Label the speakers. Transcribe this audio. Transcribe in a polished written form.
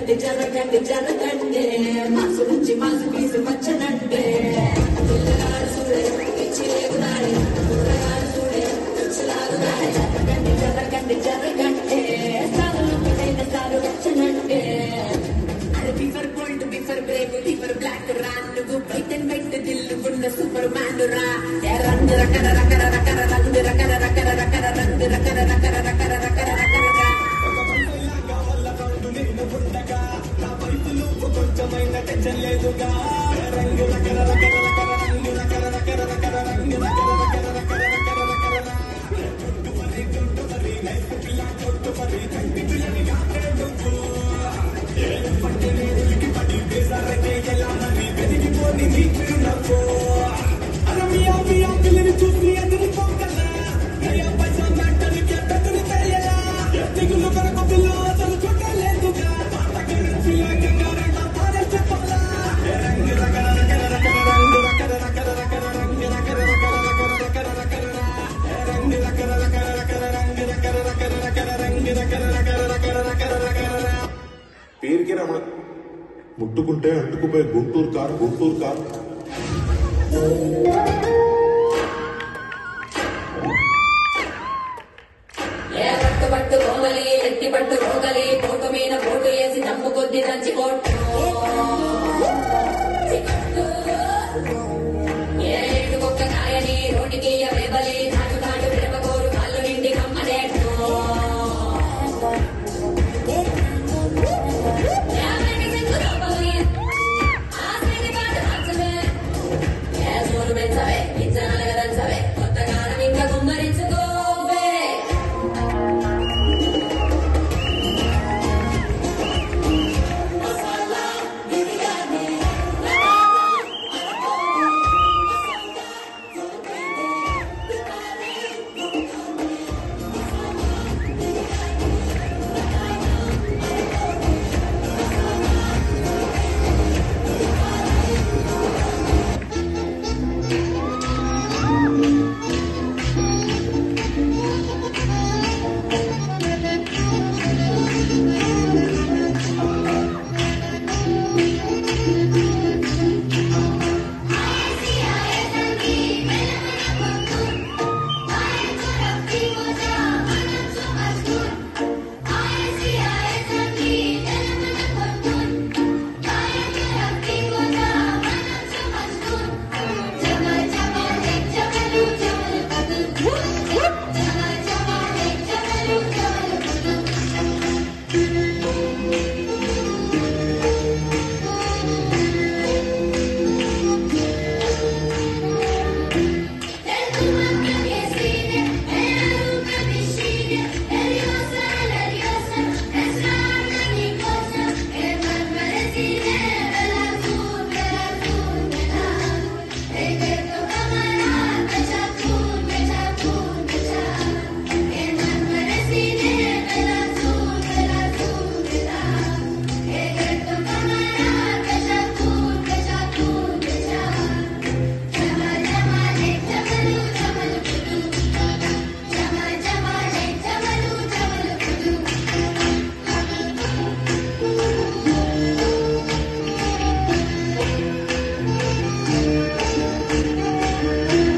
Speaker 1: జరగండి జరగండి మాసు నుంచి మాసు పీసు వచ్చనంటే పిల్లగాడు చూడే పిచ్చి లేకునాడే పిల్లగాడు చూడే పిచ్చి లాగునాడే జరగండి జరగండి జరగండి సాగులు పడైన సాగు వచ్చనంటే అరే before gold before brave before black రా నువ్వు బయట బయట దిల్లుకున్న సూపర్ మ్యాన్ రా రంగు రకర రకర రకర రంగు రకర రకర రకర రంగు రకర రకర రకర రకర రకర కొంచెమైనా టెన్షన్ లేదుగా రంగు రకర రకర రకర రంగు రకర రకర రకర రంగు రకర రకర రకర రకర రకర చుట్టు మరి నైస్ పిల్ల చుట్టు మరి కంటి పిల్లని కాకేందుకు ఏం పట్టి నీళ్ళకి పడి బేసారకే ఎలా మరి వెతికిపోని నీకు నవ్వు అరమియా మియా పిల్లని చూసి ఎదురుకోగలరా నయా పైసా మ్యాటర్ ఎత్తకుని తెలియలా ఎత్తిగులు కొరకు పిల్ల అసలు చుట్టలేదుగా
Speaker 2: పేరుకి రమణ ముట్టుకుంటే అంటుకుపోయే గుంటూరు కారు